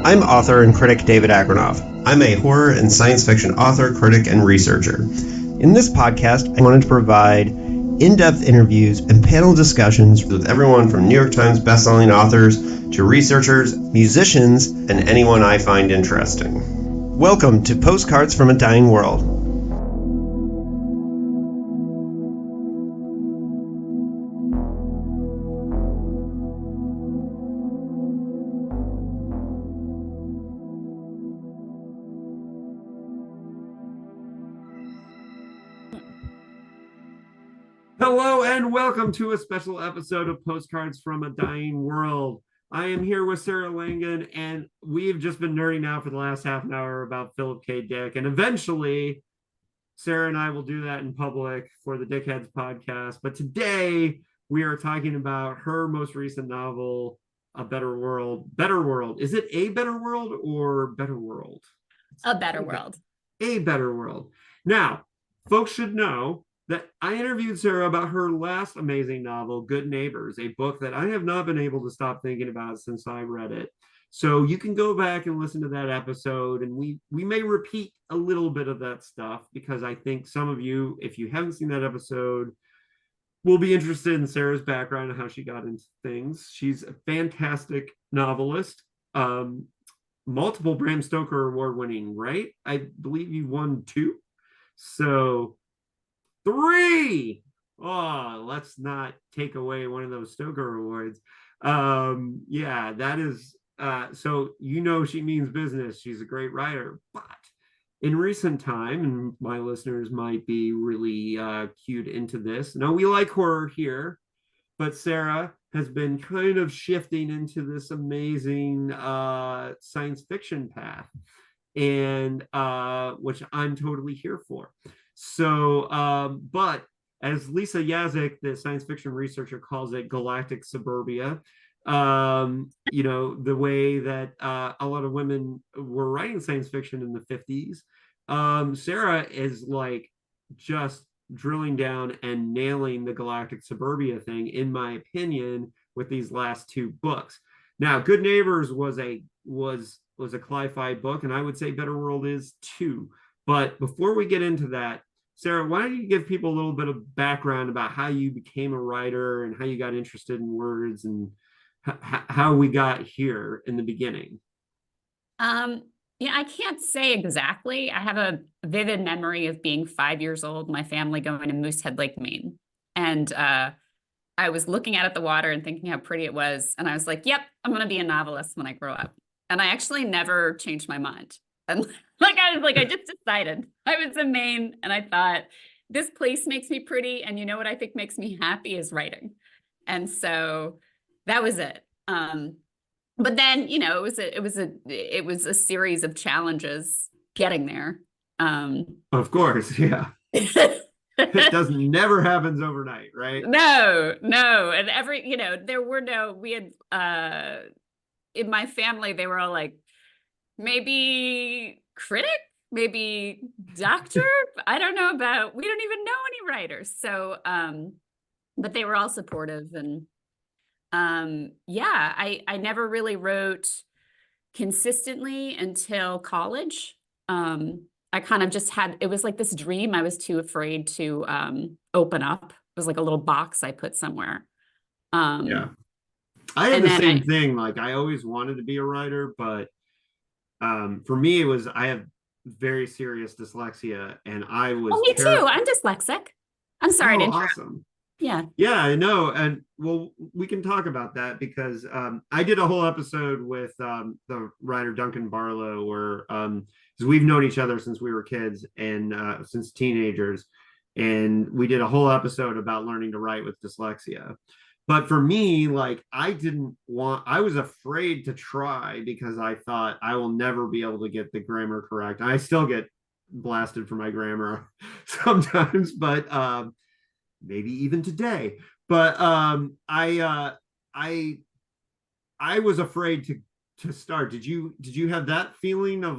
I'm author and critic David Agranoff. I'm a horror and science fiction author, critic, and researcher. In this podcast, I wanted to provide in-depth interviews and panel discussions with everyone from New York Times bestselling authors to researchers, musicians, and anyone I find interesting. Welcome to Postcards from a Dying World. Hello and welcome to a special episode of Postcards from a Dying World. I am here with Sarah Langan, and we've just been nerding out for the last half an hour about Philip K. Dick, and eventually Sarah and I will do that in public for the Dickheads podcast. But today we are talking about her most recent novel, A Better World. Better World. Is it A Better World or Better World? A Better World. A Better World. Now, folks should know that I interviewed Sarah about her last amazing novel, Good Neighbors, a book that I have not been able to stop thinking about since I read it. So you can go back and listen to that episode, and we may repeat a little bit of that stuff because I think some of you, if you haven't seen that episode, will be interested in Sarah's background and how she got into things. She's a fantastic novelist, multiple Bram Stoker award winning, right? I believe you won 2. So 3. Oh, let's not take away one of those Stoker awards. Yeah, that is so she means business. She's a great writer, but in recent time, and my listeners might be really cued into this. No, we like horror here, but Sarah has been kind of shifting into this amazing science fiction path, and which I'm totally here for. So, but as Lisa Yazek, the science fiction researcher, calls it, galactic suburbia, the way that a lot of women were writing science fiction in the 50s, Sarah is like just drilling down and nailing the galactic suburbia thing, in my opinion, with these last 2 books. Now, Good Neighbors was a cli-fi book, and I would say Better World is too. But before we get into that, Sarah, why don't you give people a little bit of background about how you became a writer and how you got interested in words and how we got here in the beginning? I can't say exactly. I have a vivid memory of being 5 years old, my family going to Moosehead Lake, Maine. And I was looking out at the water and thinking how pretty it was. And I was like, yep, I'm going to be a novelist when I grow up. And I actually never changed my mind. And I just decided. I was in Maine and I thought, this place makes me pretty. And you know what I think makes me happy is writing. And so that was it. But then, it was a series of challenges getting there. Of course, yeah. It never happens overnight, right? No. And we had, in my family, they were all like, maybe critic, maybe doctor. I don't know we don't even know any writers. So, but they were all supportive. And I never really wrote consistently until college. I kind of just it was like this dream. I was too afraid to open up. It was like a little box I put somewhere. Yeah. I had the same thing. Like, I always wanted to be a writer, but for me, it was, I have very serious dyslexia, and I was. Oh, me too. I'm dyslexic. I'm sorry to interrupt. Awesome. Yeah, I know. And well, we can talk about that because I did a whole episode with the writer Duncan Barlow, where because we've known each other since we were kids and since teenagers, and we did a whole episode about learning to write with dyslexia. But for me, like, I was afraid to try because I thought I will never be able to get the grammar correct. I still get blasted for my grammar sometimes, but maybe even today. But I was afraid to start. Did you have that feeling of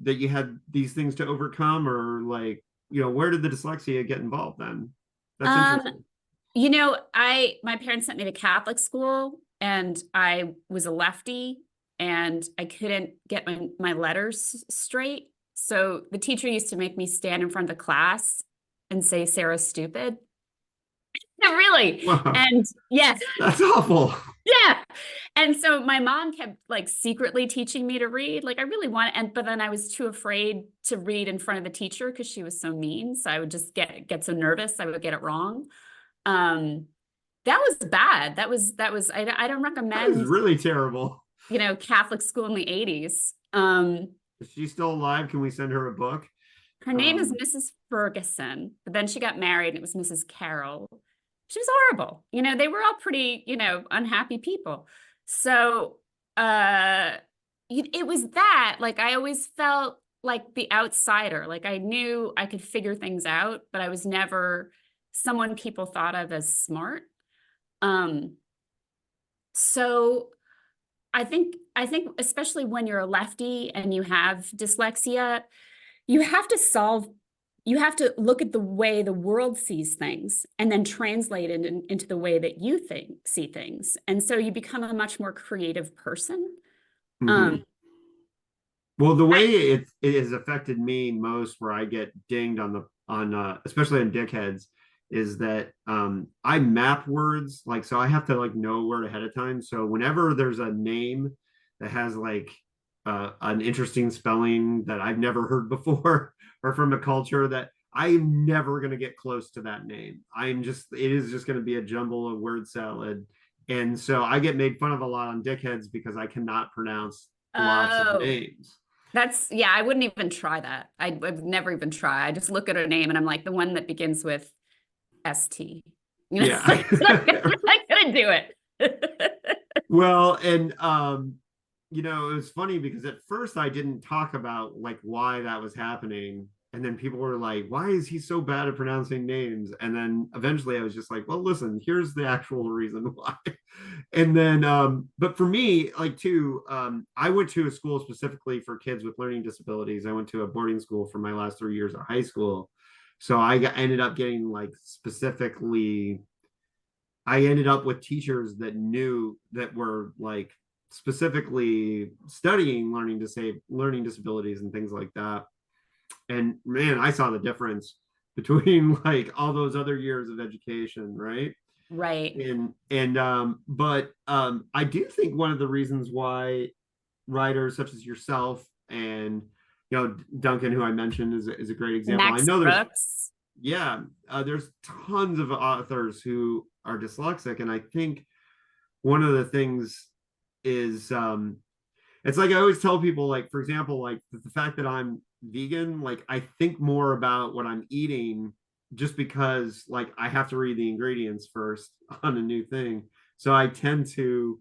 that you had these things to overcome, or where did the dyslexia get involved then? That's interesting. My parents sent me to Catholic school, and I was a lefty, and I couldn't get my letters straight. So the teacher used to make me stand in front of the class and say, Sarah's stupid. Really. Wow. And yes. That's awful. Yeah. And so my mom kept like secretly teaching me to read. Like I really wanted, but then I was too afraid to read in front of the teacher because she was so mean. So I would just get so nervous I would get it wrong. That was bad. That was I don't That recommend was really terrible. Catholic school in the 80s. Is she still alive? Can we send her a book? Her name is Mrs. Ferguson, but then she got married and it was Mrs. Carroll. She was horrible. They were all pretty, unhappy people. So it was that, like, I always felt like the outsider. Like I knew I could figure things out, but I was never someone people thought of as smart. So I think especially when you're a lefty and you have dyslexia, you have to look at the way the world sees things and then translate it into the way that you see things. And so you become a much more creative person. Mm-hmm. Well, the way it has affected me most, where I get dinged on especially on dickheads, is that I map words, like, so I have to like know a word ahead of time. So whenever there's a name that has like an interesting spelling that I've never heard before, or from a culture that I'm never going to get close to that name, it is just going to be a jumble of word salad. And so I get made fun of a lot on dickheads because I cannot pronounce lots of names. I wouldn't even try that. I've never even tried. I just look at a name and I'm like, the one that begins with ST. Yeah. I'm not gonna do it. Well, and it was funny because at first I didn't talk about like why that was happening. And then people were like, why is he so bad at pronouncing names? And then eventually I was just like, well, listen, here's the actual reason why. And then, but for me, like too, I went to a school specifically for kids with learning disabilities. I went to a boarding school for my last 3 years of high school. So I ended up getting like I ended up with teachers that were like specifically studying learning disabilities and things like that. And man, I saw the difference between like all those other years of education, right? Right. But I do think one of the reasons why writers such as yourself and Duncan, who I mentioned, is a great example. Max I know Brooks. There's tons of authors who are dyslexic, and I think one of the things is it's like I always tell people, like, for example, like the fact that I'm vegan, like I think more about what I'm eating just because like I have to read the ingredients first on a new thing. So I tend to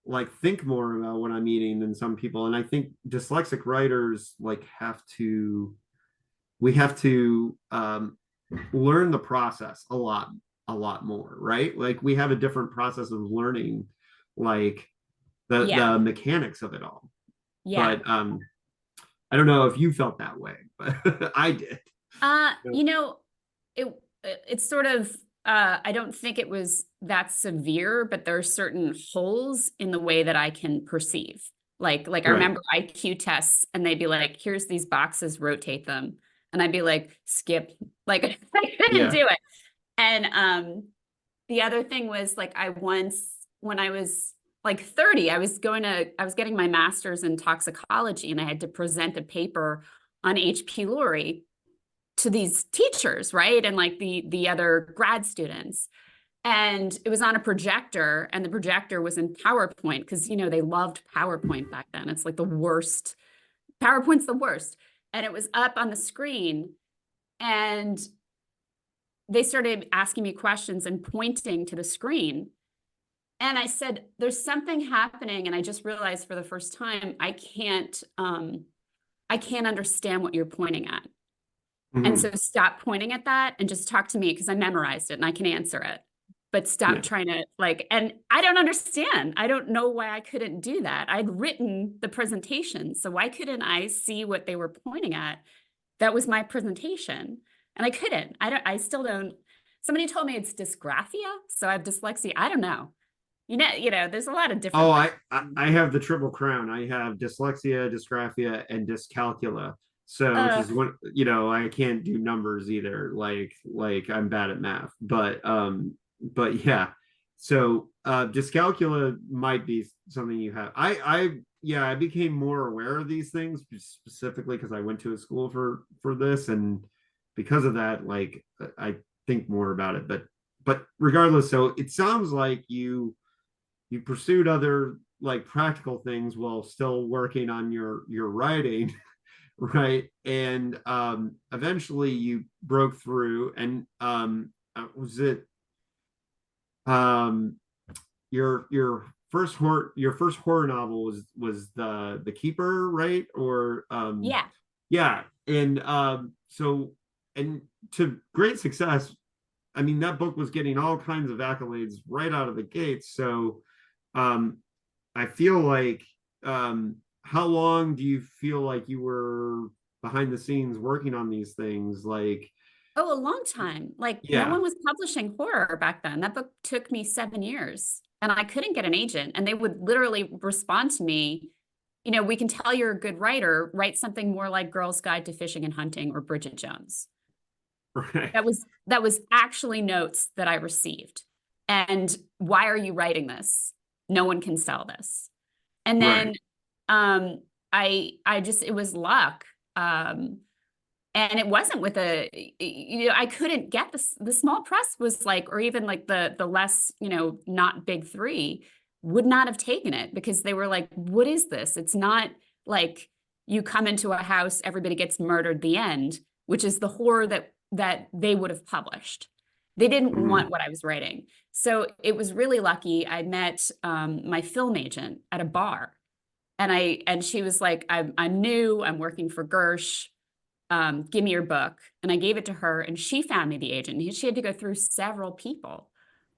like think more about what I'm eating than some people. And I think dyslexic writers like we have to learn the process a lot more, right? Like we have a different process of learning like the mechanics of it all. Yeah. But I don't know if you felt that way, but I did. It's sort of I don't think it was that severe, but there are certain holes in the way that I can perceive. Like I remember IQ tests and they'd be like, here's these boxes, rotate them. And I'd be like, skip. Like I couldn't do it. And the other thing was like when I was like 30, I was getting my master's in toxicology and I had to present a paper on H. pylori to these teachers, right? And like the other grad students. And it was on a projector and the projector was in PowerPoint because, they loved PowerPoint back then. It's like the worst. PowerPoint's the worst. And it was up on the screen and they started asking me questions and pointing to the screen. And I said, there's something happening. And I just realized for the first time, I can't understand what you're pointing at. Mm-hmm. And so stop pointing at that and just talk to me because I memorized it and I can answer it. But stop trying to and I don't understand. I don't know why I couldn't do that. I'd written the presentation. So why couldn't I see what they were pointing at? That was my presentation. And I couldn't. I still don't. Somebody told me it's dysgraphia. So I have dyslexia. I don't know. there's a lot of different. Oh, I have the triple crown. I have dyslexia, dysgraphia, and dyscalculia. So, which is what, I can't do numbers either. Like I'm bad at math. But yeah. So, dyscalculia might be something you have. I became more aware of these things specifically because I went to a school for this, and because of that, like I think more about it. But regardless, so it sounds like you pursued other like practical things while still working on your writing, right? And eventually you broke through, and was it um your first horror novel was the Keeper, right? Or Yeah. yeah. And so, and to great success. I mean, that book was getting all kinds of accolades right out of the gates. So um I feel like how long do you feel like you were behind the scenes working on these things? Like, Oh, a long time. Like no yeah. one was publishing horror back then. That book took me 7 years and I couldn't get an agent. And they would literally respond to me, we can tell you're a good writer, write something more like Girl's Guide to Fishing and Hunting or Bridget Jones. Right. That was actually notes that I received. And why are you writing this? No one can sell this. And then Right. I just, it was luck. And it wasn't with I couldn't get this. The small press was like, or even like the less, not big three would not have taken it because they were like, what is this? It's not like you come into a house, everybody gets murdered, the end, which is the horror that they would have published. They didn't want what I was writing. So it was really lucky. I met my film agent at a bar, and she was like, I'm new, I'm working for Gersh. Give me your book. And I gave it to her and she found me the agent. She had to go through several people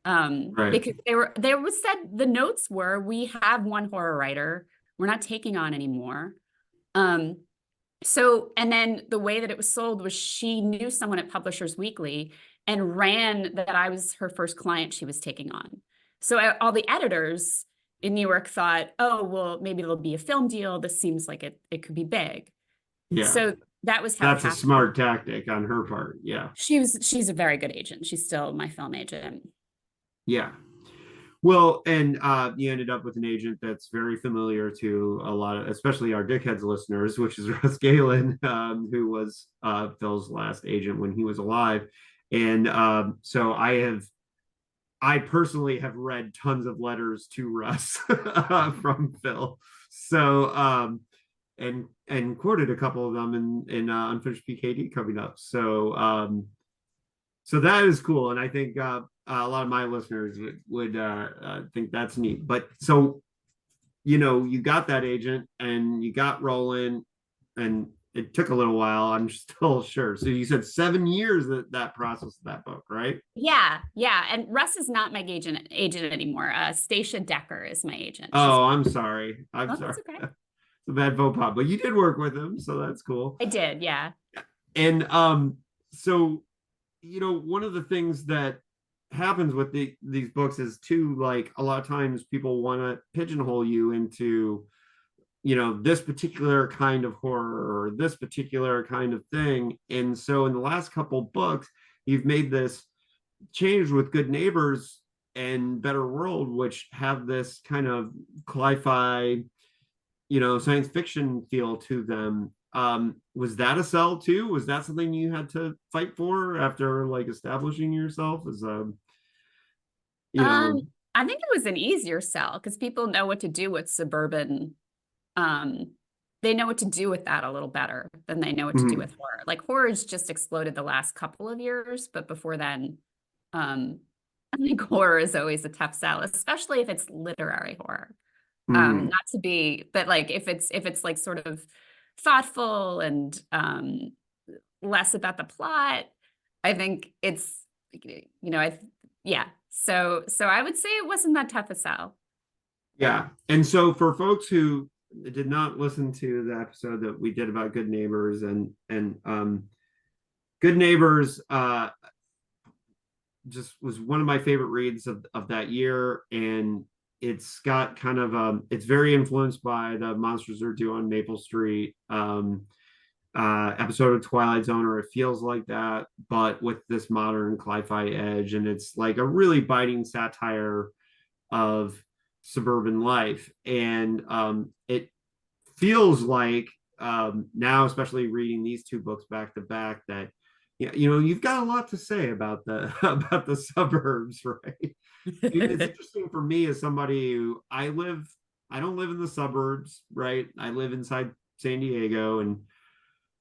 Right. because they were said the notes were, we have one horror writer. We're not taking on anymore. And then the way that it was sold was she knew someone at Publishers Weekly and ran that I was her first client she was taking on. So all the editors in New York thought, oh, well, maybe there'll be a film deal. This seems like it could be big. Yeah. So that was how it That's a happened. smart tactic on her part. Yeah. She's a very good agent. She's still my film agent. Yeah. Well, and you ended up with an agent that's very familiar to a lot of, especially our Dickheads listeners, which is Russ Galen, who was Phil's last agent when he was alive. And so I personally have read tons of letters to Russ from Phil. So and quoted a couple of them in Unfinished PKD coming up. So that is cool, and I think a lot of my listeners would think that's neat. But so you got that agent and you got rolling, and it took a little while. I'm still sure. So you said 7 years that process of that book, right? Yeah. And Russ is not my agent anymore. Stacia Decker is my agent. Oh, I'm sorry. I'm sorry. That's okay. It's a bad faux pas, but you did work with him, so that's cool. I did, yeah. And so one of the things that happens with these books is too, like a lot of times people want to pigeonhole you into this particular kind of horror or this particular kind of thing. And so in the last couple books you've made this change with Good Neighbors and Better World, which have this kind of cli-fi science fiction feel to them. Was that a sell too? Was that something you had to fight for after like establishing yourself as I think it was an easier sell because people know what to do with suburban. They know what to do with that a little better than they know what to do with horror. Like horror's just exploded the last couple of years, but before then, I think horror is always a tough sell, especially if it's literary horror. Not to be, but like if it's like sort of thoughtful and less about the plot, I think it's yeah. So I would say it wasn't that tough a sell. Yeah. And so for folks who did not listen to the episode that we did about Good Neighbors and Good Neighbors just was one of my favorite reads of that year. And it's got kind of it's very influenced by the Monsters Are Due on Maple Street episode of Twilight Zone, or it feels like that, but with this modern cli-fi edge. And it's like a really biting satire of suburban life. And it feels like now, especially reading these two books back to back, that you've got a lot to say about the about the suburbs, right? It's interesting for me as somebody who I don't live in the suburbs, right? I live inside San Diego. And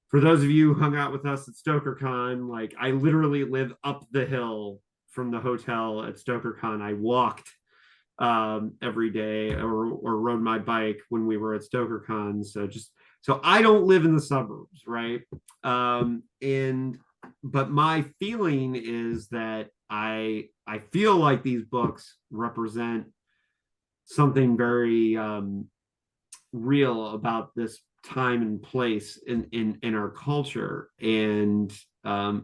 for those of you who hung out with us at StokerCon, like I literally live up the hill from the hotel at StokerCon. I walked every day, or rode my bike when we were at StokerCon. So I don't live in the suburbs, right? But my feeling is that I feel like these books represent something very real about this time and place in our culture. And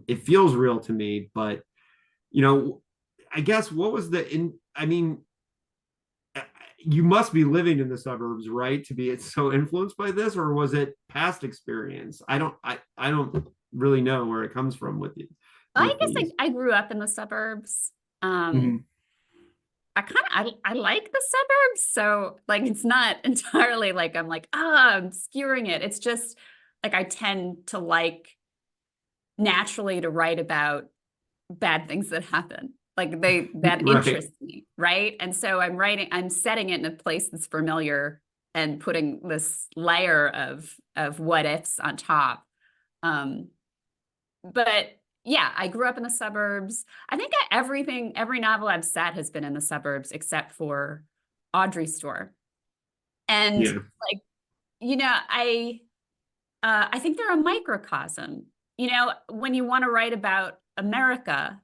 it feels real to me. But I guess what was you must be living in the suburbs, right, to be so influenced by this, or was it past experience? I don't really know where it comes from with you. I guess I grew up in the suburbs. Mhm. I like the suburbs, so like it's not entirely like I'm like, I'm skewering it. It's just like I tend to like naturally to write about bad things that happen. Like that Right. interests me, right? And so I'm setting it in a place that's familiar and putting this layer of what ifs on top. But yeah, I grew up in the suburbs. I think every novel I've set has been in the suburbs except for Audrey's Store. And Yeah. like, I think they're a microcosm. When you want to write about America,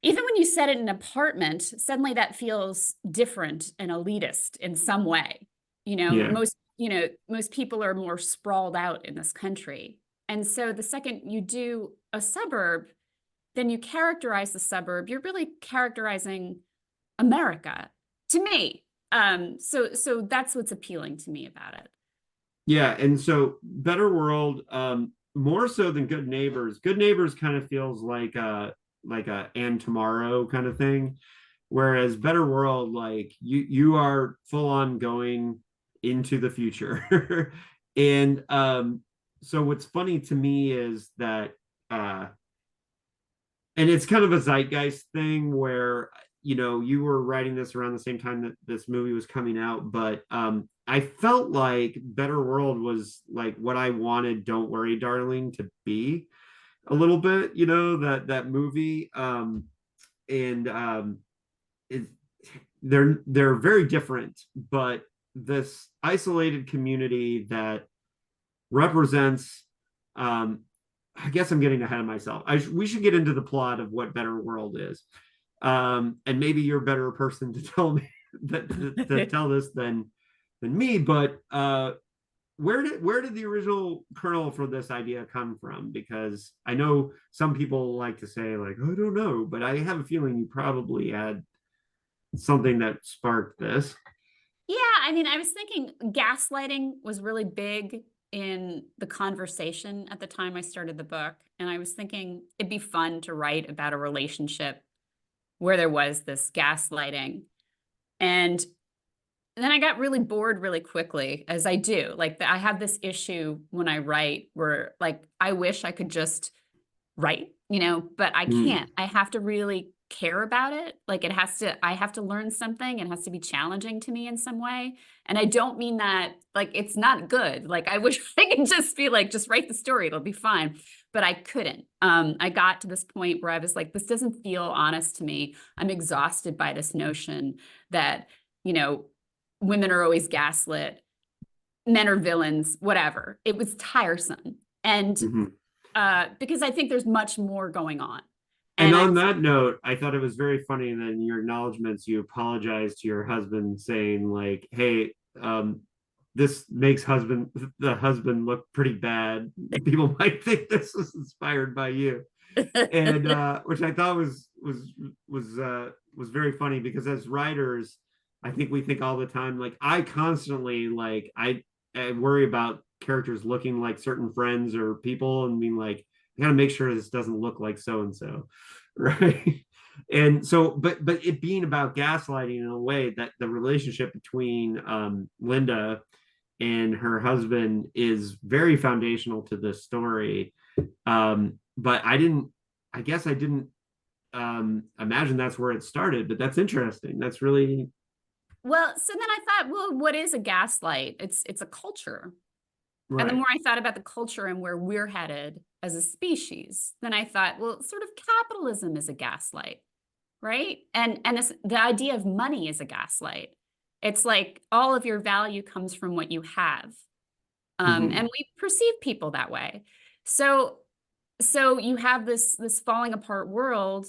even when you set it in an apartment, suddenly that feels different and elitist in some way. Yeah. Most people are more sprawled out in this country. And so the second you do a suburb, then you characterize the suburb, you're really characterizing America to me. So that's what's appealing to me about it. Yeah. And so Better World, more so than Good Neighbors. Good Neighbors kind of feels like a And Tomorrow kind of thing. Whereas Better World, like you are full on going into the future. And so what's funny to me is that and it's kind of a zeitgeist thing where you were writing this around the same time that this movie was coming out, but I felt like Better World was like what I wanted Don't Worry Darling to be a little bit, that movie. It, they're very different, but this isolated community that represents I guess I'm getting ahead of myself. We should get into the plot of what Better World is, and maybe you're a better person to tell me to tell this than me. But where did the original kernel for this idea come from? Because I know some people like to say like, I don't know, but I have a feeling you probably had something that sparked this. Yeah, I mean, I was thinking gaslighting was really big in the conversation at the time I started the book. And I was thinking it'd be fun to write about a relationship where there was this gaslighting. And then I got really bored really quickly, as I do. Like I have this issue when I write where like I wish I could just write, but I can't. I have to really care about it. Like I have to learn something. It has to be challenging to me in some way. And I don't mean that like it's not good. Like I wish I could just be like, just write the story, it'll be fine. But I couldn't. I got to this point where I was like, this doesn't feel honest to me. I'm exhausted by this notion that, women are always gaslit, men are villains, whatever. It was tiresome. And because I think there's much more going on. And on that note, I thought it was very funny that in your acknowledgments, you apologized to your husband saying like, hey, this makes the husband look pretty bad. People might think this was inspired by you. And which I thought was very funny, because as writers, I think we think all the time, like I constantly like I worry about characters looking like certain friends or people, and being like, I gotta make sure this doesn't look like so and so, right? And so, but it being about gaslighting in a way that the relationship between Linda and her husband is very foundational to this story. But I guess I didn't imagine that's where it started, but that's interesting. That's really Well, so then I thought, well, what is a gaslight? It's a culture. right. And the more I thought about the culture and where we're headed as a species, then I thought, well, sort of capitalism is a gaslight, right? And the idea of money is a gaslight. It's like all of your value comes from what you have. And we perceive people that way. So you have this falling apart world,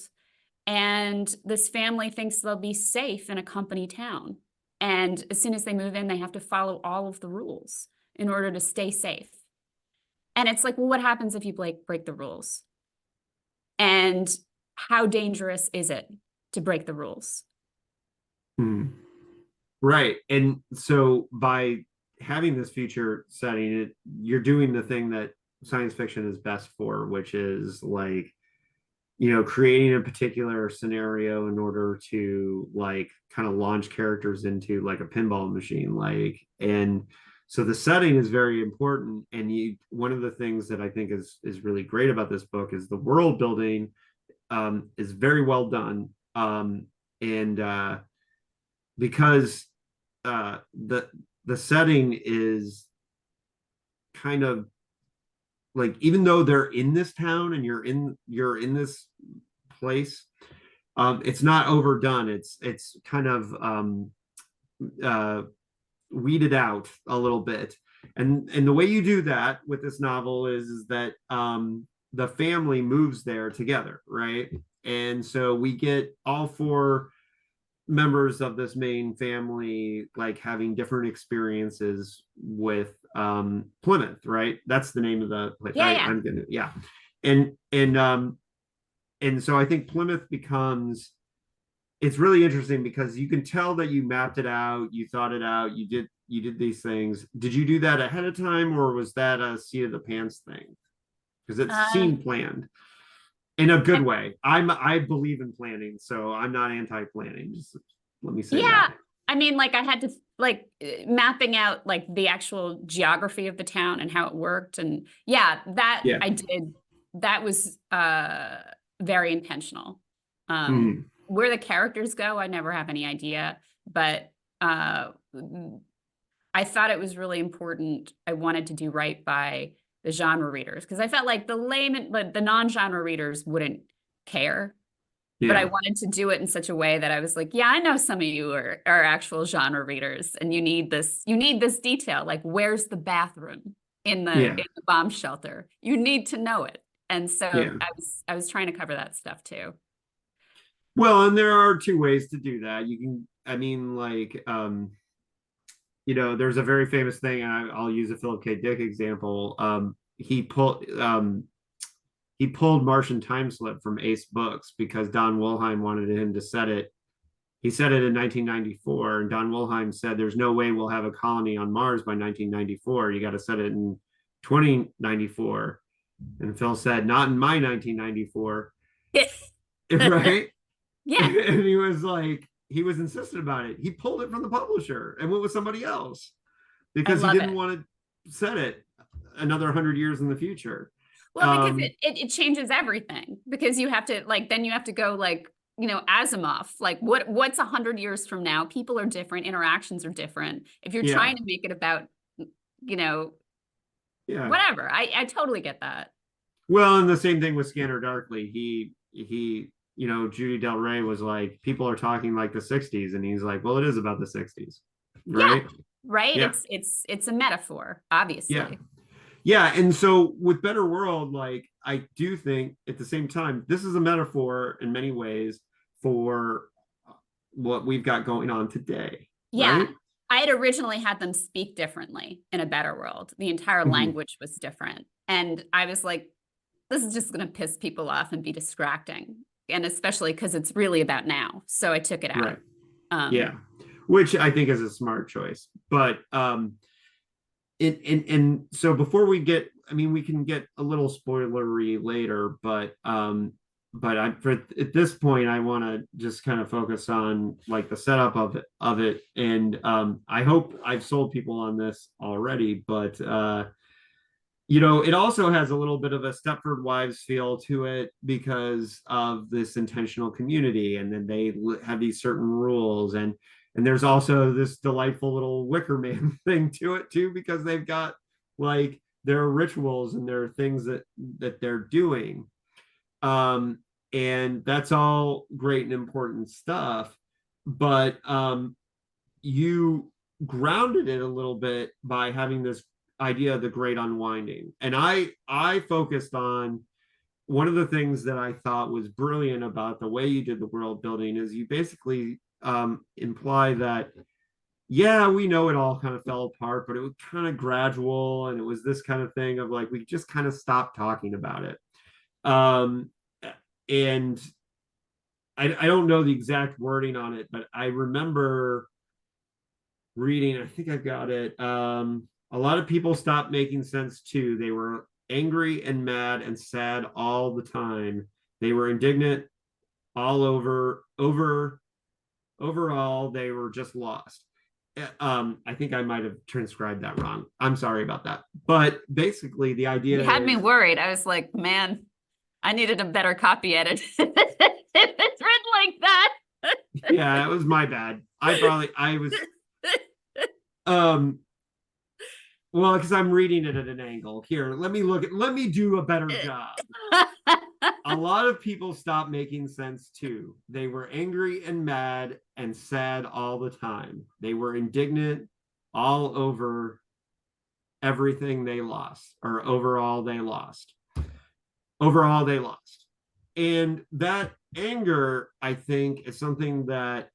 and this family thinks they'll be safe in a company town. And as soon as they move in, they have to follow all of the rules in order to stay safe. And it's like, well, what happens if you break the rules? And how dangerous is it to break the rules? Right. And so by having this future setting, you're doing the thing that science fiction is best for, which is like, creating a particular scenario in order to like kind of launch characters into like a pinball machine. And so the setting is very important. And one of the things that I think is really great about this book is the world building is very well done. And because the setting is kind of like, even though they're in this town and you're in this place, it's not overdone. It's kind of weeded out a little bit. And the way you do that with this novel is that the family moves there together, right? And so we get all four members of this main family like having different experiences with Plymouth, right? That's the name of the place. Yeah. I'm gonna and so I think Plymouth becomes, it's really interesting because you can tell that you mapped it out, you thought it out, you did these things. Did you do that ahead of time, or was that a seat of the pants thing? Because it seemed planned in a good way. I believe in planning, so I'm not anti-planning. Just let me say that. I mean, like I had to mapping out like the actual geography of the town and how it worked, and I did. That was very intentional. Where the characters go, I never have any idea, but I thought it was really important. I wanted to do right by the genre readers, because I felt like the non-genre readers wouldn't care. Yeah. But I wanted to do it in such a way that I was like, yeah, I know some of you are actual genre readers, and you need this detail. Like, where's the bathroom in the bomb shelter? You need to know it. And so I was trying to cover that stuff too. Well, and there are two ways to do that. You can, I mean, like, there's a very famous thing, and I'll use a Philip K. Dick example. He pulled Martian Time Slip from Ace Books because Don Wollheim wanted him to set it. He said it in 1994, and Don Wollheim said, "There's no way we'll have a colony on Mars by 1994. You got to set it in 2094." And Phil said, "Not in my 1994." Right? Yeah. And he was like, he was insistent about it. He pulled it from the publisher and went with somebody else because he didn't want to set it another 100 years in the future. Well, because it changes everything, because you have to then you have to go Asimov, like what's 100 years from now? People are different, interactions are different. If you're trying to make it about, whatever, I totally get that. Well, and the same thing with Scanner Darkly. He Judy Del Rey was like, people are talking like the 60s, and he's like, well, it is about the 60s, right? Yeah, right. Yeah. It's a metaphor, obviously. Yeah, and so with Better World, like, I do think at the same time, this is a metaphor in many ways for what we've got going on today. Yeah, right? I had originally had them speak differently in A Better World. The entire language was different. And I was like, this is just going to piss people off and be distracting. And especially because it's really about now. So I took it out. Right. Yeah. Which I think is a smart choice. But and so before we get, I mean, we can get a little spoilery later, but at this point, I want to just kind of focus on like the setup of it. And I hope I've sold people on this already, but it also has a little bit of a Stepford Wives feel to it because of this intentional community, and then they have these certain rules, and there's also this delightful little Wicker Man thing to it too, because they've got like their rituals and their things that they're doing. And that's all great and important stuff, but you grounded it a little bit by having this idea of the great unwinding. And I focused on one of the things that I thought was brilliant about the way you did the world building is you basically imply that, yeah, we know it all kind of fell apart, but it was kind of gradual, and it was this kind of thing of like we just kind of stopped talking about it. And I don't know the exact wording on it, but I remember reading, I think I got it. A lot of people stopped making sense too. They were angry and mad and sad all the time. They were indignant all overall, they were just lost. I think I might have transcribed that wrong. I'm sorry about that. But basically the idea You had me worried. I was like, man, I needed a better copy edit. It's written like that. Yeah, it was my bad. I was well, because I'm reading it at an angle. Here, let me do a better job. A lot of people stopped making sense too. They were angry and mad and sad all the time. They were indignant all over everything they lost, or overall they lost. Overall they lost. And that anger, I think, is something that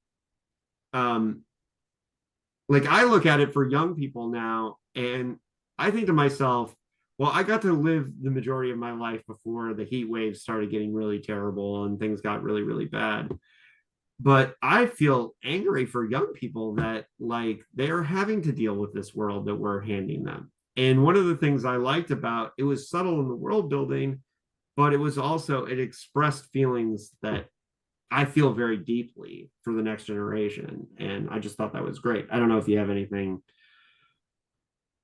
like I look at it for young people now, and I think to myself, well, I got to live the majority of my life before the heat waves started getting really terrible and things got really, really bad. But I feel angry for young people that like they're having to deal with this world that we're handing them. And one of the things I liked about it was subtle in the world building, but it expressed feelings that I feel very deeply for the next generation. And I just thought that was great. I don't know if you have anything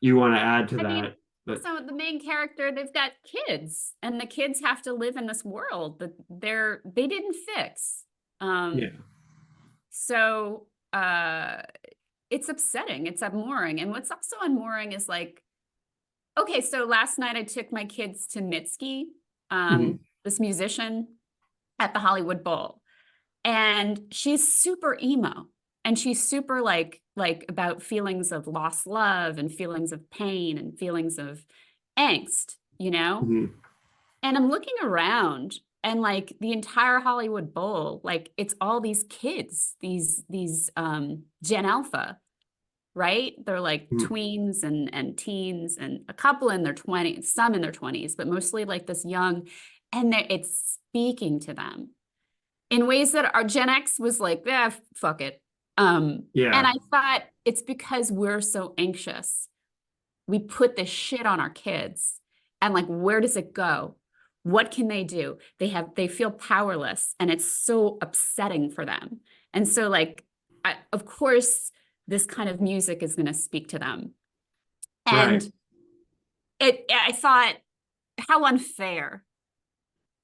you want to add to that. But so the main character, they've got kids, and the kids have to live in this world that they didn't fix. Yeah. So it's upsetting. It's unmooring. And what's also unmooring is like, okay, so last night I took my kids to Mitski, this musician, at the Hollywood Bowl. And she's super emo, and she's super like about feelings of lost love and feelings of pain and feelings of angst, And I'm looking around, and like the entire Hollywood Bowl, like it's all these kids, these Gen Alpha, right? They're like tweens and teens, and a couple in their 20s, some in their 20s, but mostly like this young, and it's speaking to them in ways that our Gen X was like, fuck it. And I thought it's because we're so anxious. We put this shit on our kids, and like, where does it go? What can they do? They feel powerless, and it's so upsetting for them. And so like, of course, this kind of music is going to speak to them. And I thought, how unfair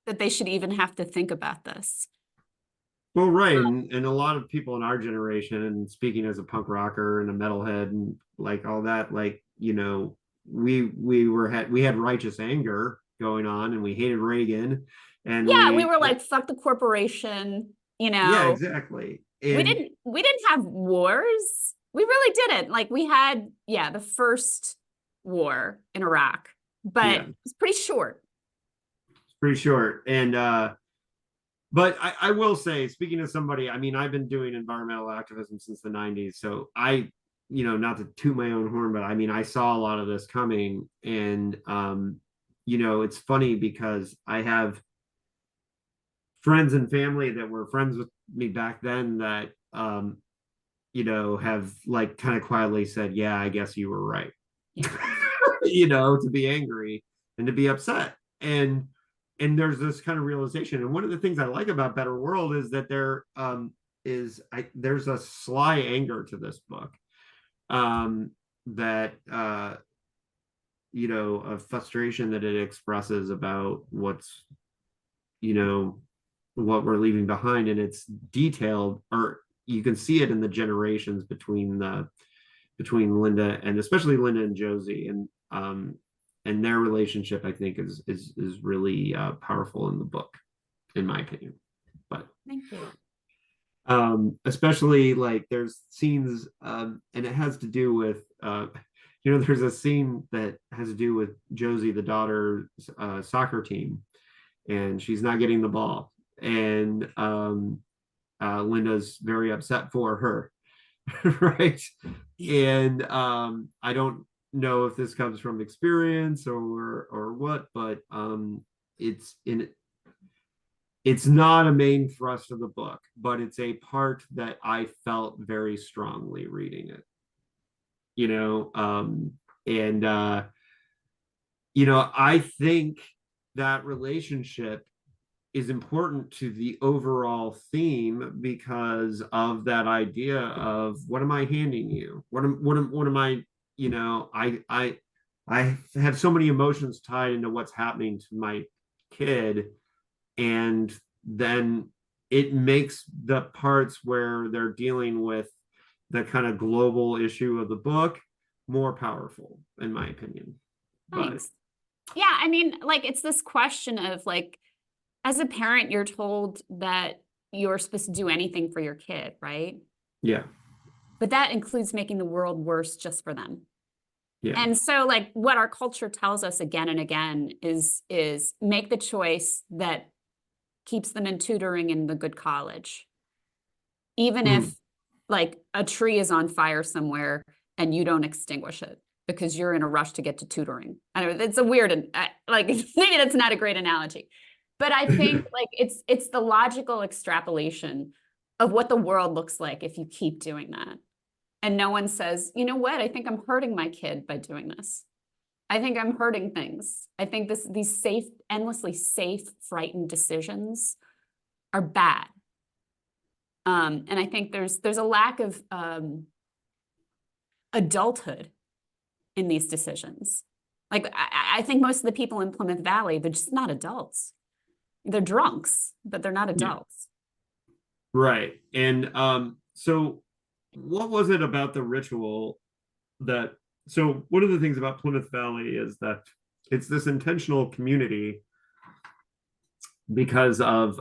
that they should even have to think about this. Well, right. And a lot of people in our generation, and speaking as a punk rocker and a metalhead and like all that, like, we had righteous anger going on, and we hated Reagan. And we were like, fuck the corporation, Yeah, exactly. And we didn't have wars. We really didn't. Like we had, the first war in Iraq, but it was pretty short. It's pretty short. And but I will say, speaking of somebody, I mean, I've been doing environmental activism since the 90s. So I, not to toot my own horn, but I mean, I saw a lot of this coming. And, it's funny because I have friends and family that were friends with me back then that, have like kind of quietly said, yeah, I guess you were right, Yeah. to be angry and to be upset. And there's this kind of realization. And one of the things I like about Better World is that there's a sly anger to this book, that, a frustration that it expresses about what's, what we're leaving behind. And it's detailed, or you can see it in the generations between Linda, and especially Linda and Josie, and their relationship, I think, is really powerful in the book, in my opinion. But Thank you. especially like there's scenes, and it has to do with, there's a scene that has to do with Josie, the daughter's soccer team, and she's not getting the ball, and Linda's very upset for her. Right. And I don't know if this comes from experience or what, but it's not a main thrust of the book, but it's a part that I felt very strongly reading it, and I think that relationship is important to the overall theme because of that idea of, what am I handing you? What am I, I have so many emotions tied into what's happening to my kid. And then it makes the parts where they're dealing with the kind of global issue of the book more powerful, in my opinion. Thanks. Yeah, I mean, like, it's this question of, like, as a parent, you're told that you're supposed to do anything for your kid, right? Yeah. But that includes making the world worse just for them. Yeah. And so, like, what our culture tells us again and again is make the choice that keeps them in tutoring in the good college. Even if, like, a tree is on fire somewhere and you don't extinguish it because you're in a rush to get to tutoring. I know it's a weird, like, maybe that's not a great analogy, but I think like it's the logical extrapolation of what the world looks like if you keep doing that. And no one says, you know what, I think I'm hurting my kid by doing this. I think I'm hurting things. I think these safe, endlessly safe, frightened decisions are bad. And I think there's a lack of adulthood in these decisions. Like, I think most of the people in Plymouth Valley, they're just not adults. They're drunks, but they're not adults. Yeah. Right. And so what was it about the ritual that, so one of the things about Plymouth Valley is that it's this intentional community because of,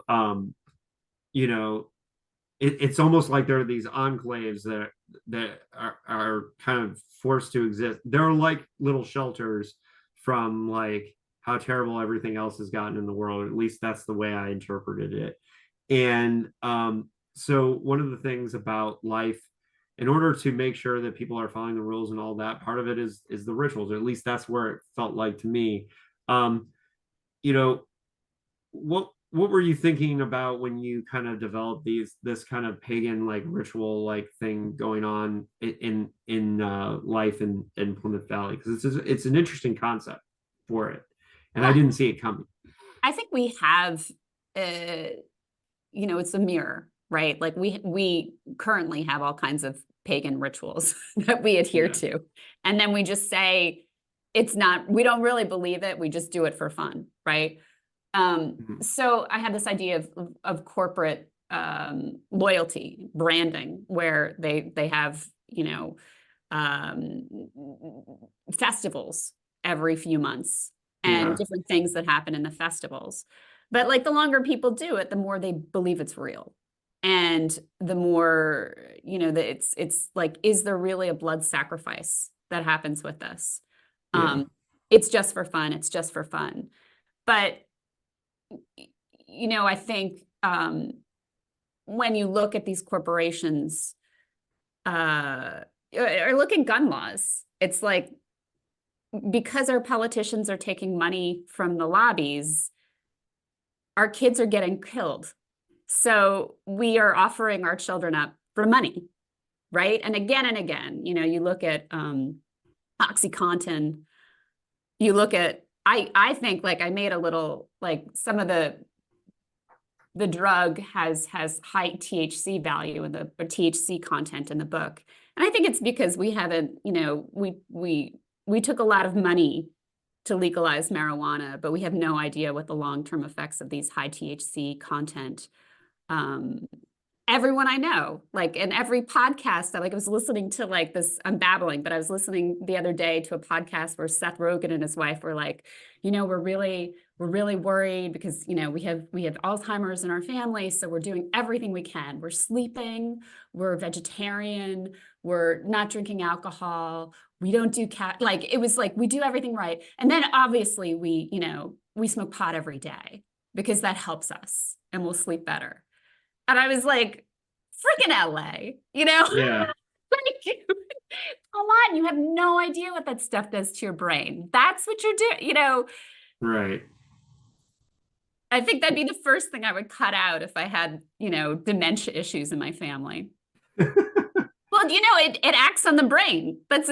it's almost like there are these enclaves that are kind of forced to exist. They're like little shelters from like how terrible everything else has gotten in the world. At least that's the way I interpreted it. And so one of the things about life, in order to make sure that people are following the rules and all that, part of it is the rituals, or at least that's where it felt like to me. What were you thinking about when you kind of developed this kind of pagan like ritual like thing going on in life in Plymouth Valley? Because it's an interesting concept for it, and I didn't see it coming. I think we have, it's a mirror, right? Like we currently have all kinds of pagan rituals that we adhere to, and then we just say we don't really believe it. We just do it for fun, right? So I have this idea of corporate loyalty branding, where they have festivals every few months and different things that happen in the festivals. But like the longer people do it, the more they believe it's real, and the more that it's like, is there really a blood sacrifice that happens with this? It's just for fun. It's just for fun, but. I think when you look at these corporations or look at gun laws, it's like because our politicians are taking money from the lobbies, our kids are getting killed. So we are offering our children up for money, right? And again, you look at OxyContin, you look at, I think, like, I made a little, like, some of the drug has high THC value in the, or THC content in the book. And I think it's because we haven't, we took a lot of money to legalize marijuana, but we have no idea what the long-term effects of these high THC content. Everyone I know, like, in every podcast, I was listening to, like, this, I'm babbling, but I was listening the other day to a podcast where Seth Rogen and his wife were like, we're really worried because, we have Alzheimer's in our family. So we're doing everything we can. We're sleeping, we're vegetarian, we're not drinking alcohol. We don't do like, it was like, we do everything right. And then obviously we smoke pot every day because that helps us and we'll sleep better. And I was like, freaking LA, Yeah. Like, come on, you have no idea what that stuff does to your brain. That's what you're doing, Right. I think that'd be the first thing I would cut out if I had, dementia issues in my family. Well, it acts on the brain. That's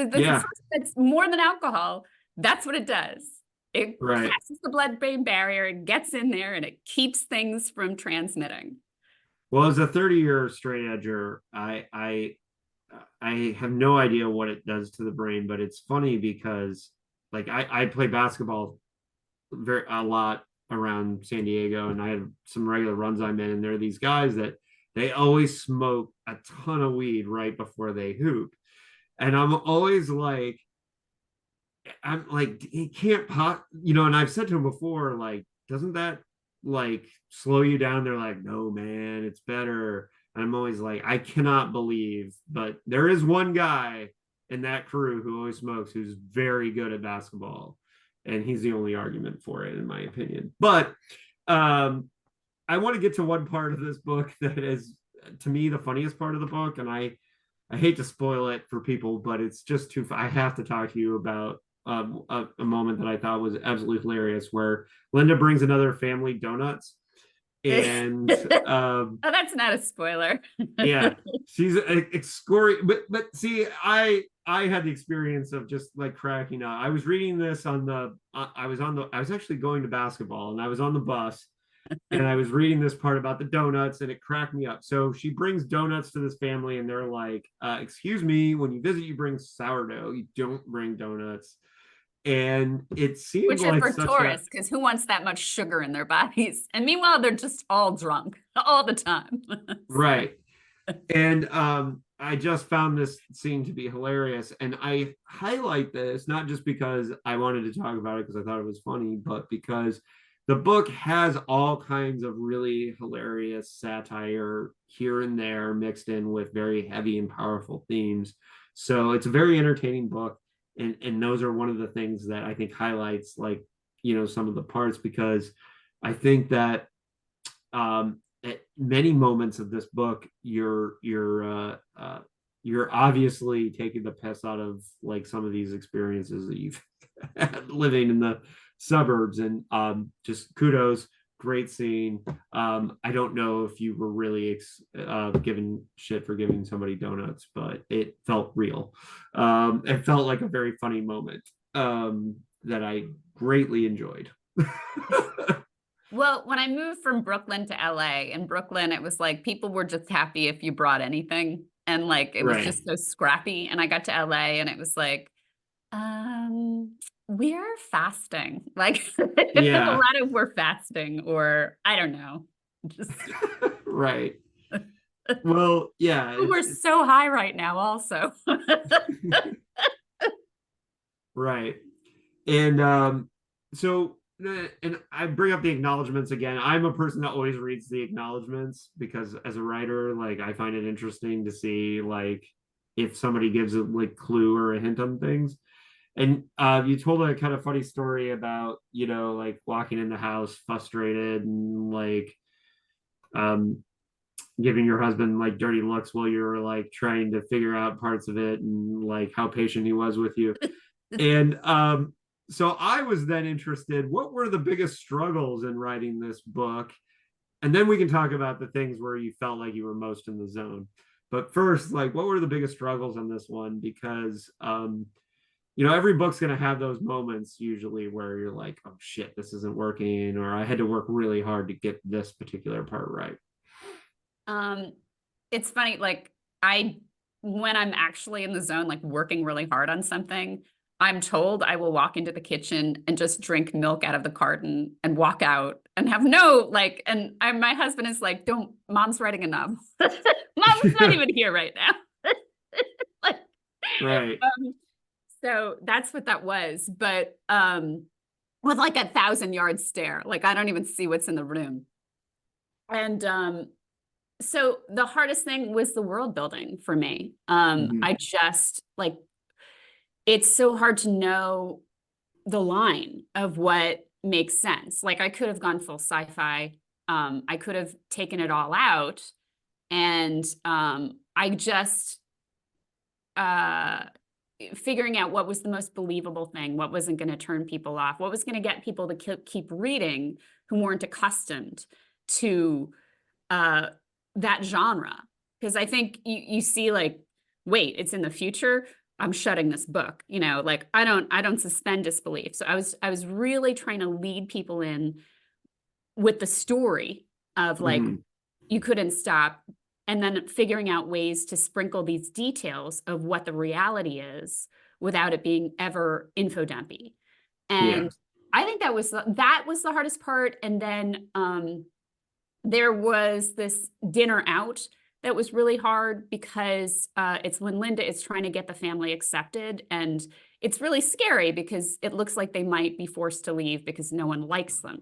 more than alcohol. That's what it does. It passes the blood-brain barrier, it gets in there, and it keeps things from transmitting. Well, as a 30-year straight edger, I have no idea what it does to the brain, but it's funny because, like, I play basketball a lot around San Diego, and I have some regular runs I'm in, and there are these guys that they always smoke a ton of weed right before they hoop. And I'm always like, he can't and I've said to him before, like, doesn't that, like, slow you down? They're like, no, man, it's better. And I'm always like, I cannot believe, but there is one guy in that crew who always smokes who's very good at basketball. And he's the only argument for it, in my opinion. But I want to get to one part of this book that is, to me, the funniest part of the book. And I hate to spoil it for people, but it's just I have to talk to you about a moment that I thought was absolutely hilarious, where Linda brings another family donuts. And oh, that's not a spoiler. Yeah, she's excoriating. But see, I had the experience of just, like, cracking up. I was reading this on the I was actually going to basketball, and I was on the bus, and I was reading this part about the donuts, and it cracked me up. So she brings donuts to this family, and they're like, excuse me, when you visit, you bring sourdough, you don't bring donuts. And it seems like for tourists, because who wants that much sugar in their bodies? And meanwhile, they're just all drunk all the time. Right. And I just found this scene to be hilarious. And I highlight this not just because I wanted to talk about it because I thought it was funny, but because the book has all kinds of really hilarious satire here and there mixed in with very heavy and powerful themes. So it's a very entertaining book. And those are one of the things that I think highlights, like, some of the parts, because I think that at many moments of this book, you're obviously taking the piss out of, like, some of these experiences that you've had living in the suburbs. And just kudos. Great scene. I don't know if you were really given shit for giving somebody donuts, but it felt real. It felt like a very funny moment that I greatly enjoyed. Well, when I moved from Brooklyn to LA, in Brooklyn, it was like people were just happy if you brought anything. And, like, it was just so scrappy. And I got to LA and it was like, we're fasting. Like, Yeah. a lot of we're fasting, or I don't know. Just right. Well, yeah. We're so high right now also. Right. And so, and I bring up the acknowledgments again. I'm a person that always reads the acknowledgments because, as a writer, like, I find it interesting to see, like, if somebody gives a, like, clue or a hint on things. And you told a kind of funny story about, like, walking in the house frustrated and, like, giving your husband, like, dirty looks while you were, like, trying to figure out parts of it, and, like, how patient he was with you. And so I was then interested, what were the biggest struggles in writing this book? And then we can talk about the things where you felt like you were most in the zone. But first, like, what were the biggest struggles on this one? Because every book's going to have those moments usually where you're like, oh shit, this isn't working, or I had to work really hard to get this particular part right. It's funny, like when I'm actually in the zone, like working really hard on something, I'm told I will walk into the kitchen and just drink milk out of the carton and walk out and have my husband is like, don't, mom's writing a novel. Mom's not even here right now. Like, right. So that's what that was. But with like 1,000-yard stare, like I don't even see what's in the room. And so the hardest thing was the world building for me. I just like, it's so hard to know the line of what makes sense. Like I could have gone full sci-fi. I could have taken it all out. And I just figuring out what was the most believable thing, what wasn't going to turn people off, what was going to get people to keep reading who weren't accustomed to that genre. Because I think you see like, wait, it's in the future. I'm shutting this book, like I don't suspend disbelief. So I was really trying to lead people in with the story of like, you couldn't stop, and then figuring out ways to sprinkle these details of what the reality is without it being ever info dumpy. And I think that was the hardest part. And then there was this dinner out that was really hard because it's when Linda is trying to get the family accepted, and it's really scary because it looks like they might be forced to leave because no one likes them.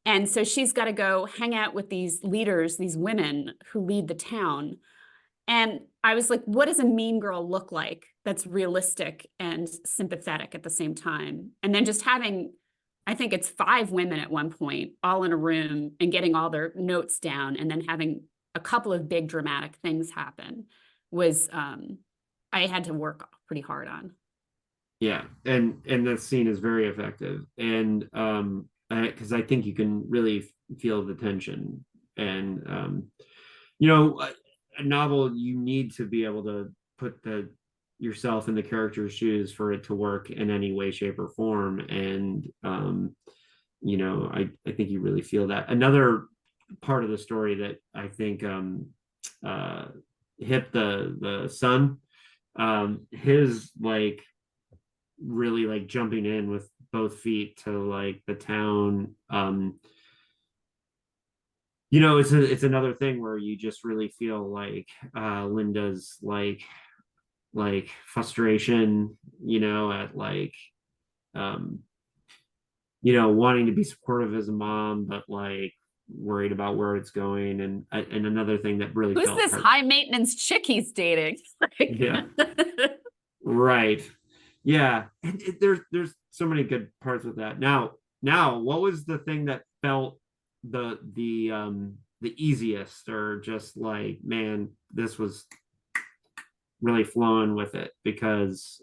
And so she's got to go hang out with these leaders, these women who lead the town. And I was like, what does a mean girl look like that's realistic and sympathetic at the same time? And then just having, I think it's 5 women at one point, all in a room and getting all their notes down, and then having a couple of big dramatic things happen was I had to work pretty hard on. Yeah, and that scene is very effective, and because I think you can really feel the tension, and a novel, you need to be able to put yourself in the character's shoes for it to work in any way, shape, or form, and I think you really feel that. Another part of the story that I think hit the son, his like really like jumping in with both feet to like the town. It's another thing where you just really feel like Linda's like frustration, at like wanting to be supportive as a mom, but like worried about where it's going. And another thing that really who's this high maintenance chick he's dating? Yeah. Right. Yeah. And there's so many good parts with that. Now, what was the thing that felt the easiest, or just like, man, this was really flowing with it? Because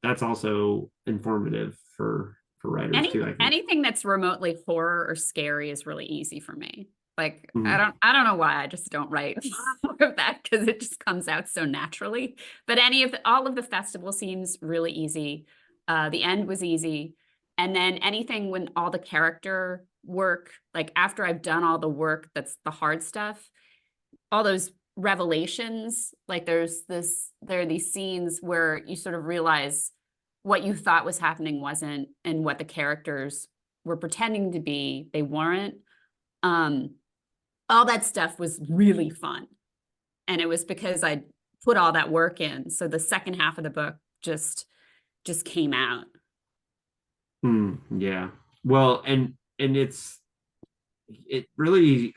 that's also informative for writers too, I think. Anything that's remotely horror or scary is really easy for me. Like, I don't know why I just don't write more of that, because it just comes out so naturally. But all of the festival seems really easy. The end was easy. And then anything when all the character work, like after I've done all the work, that's the hard stuff, all those revelations, like there are these scenes where you sort of realize what you thought was happening wasn't, and what the characters were pretending to be, they weren't. All that stuff was really fun. And it was because I put all that work in. So the second half of the book just came out. Yeah. Well, and it really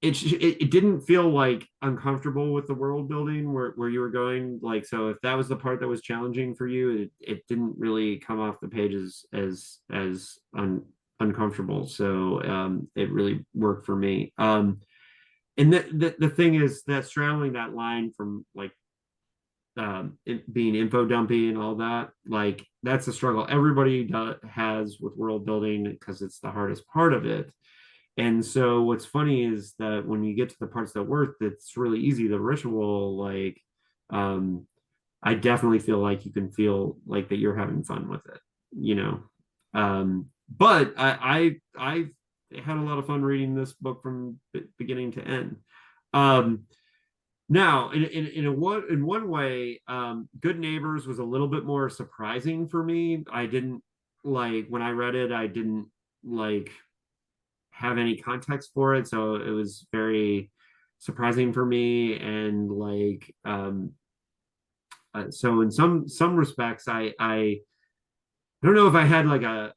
it didn't feel like uncomfortable with the world building where you were going. Like, so if that was the part that was challenging for you, it didn't really come off the pages as uncomfortable. So it really worked for me. And the thing is that straddling that line from like being info dumpy and all that. Like that's a struggle everybody has with world building because it's the hardest part of it. And so what's funny is that when you get to the parts that work, it's really easy. The ritual, like, I definitely feel like you can feel like that you're having fun with it, you know. But I had a lot of fun reading this book from beginning to end. Now, in one way, Good Neighbors was a little bit more surprising for me. I didn't like when I read it. I didn't like have any context for it, so it was very surprising for me. And like, so in some respects, I don't know if I had like I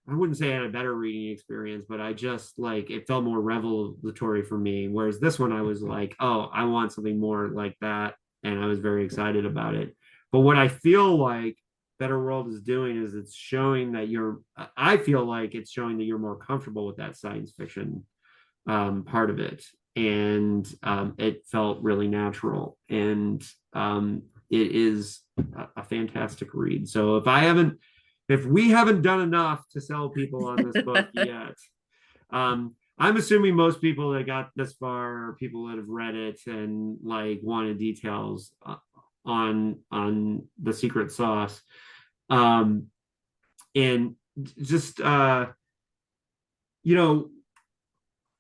wouldn't say I had a better reading experience, but I just like it felt more revelatory for me. Whereas this one, I was like, oh, I want something more like that, and I was very excited about it. But what I feel like Better World is doing is it's showing that I feel like it's showing that you're more comfortable with that science fiction part of it, and it felt really natural, and it is a fantastic read. So if we haven't done enough to sell people on this book yet, I'm assuming most people that got this far are people that have read it and like wanted details on the secret sauce. And just you know,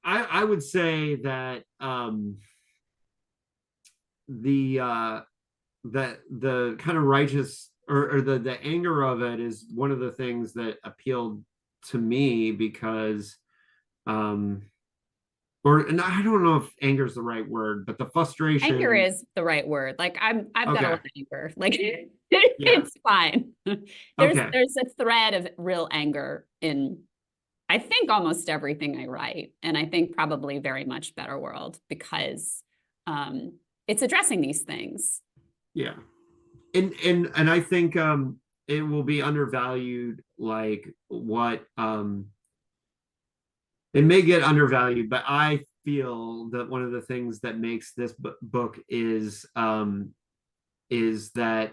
I would say that the kind of righteous or the anger of it is one of the things that appealed to me because and I don't know if anger is the right word, but the frustration. Anger is the right word. Like I've got a lot of anger. Like Yeah. it's fine. Okay. There's a thread of real anger in I think almost everything I write, and I think probably very much Better World because it's addressing these things. Yeah. And I think it will be undervalued, like what it may get undervalued, but I feel that one of the things that makes this book is that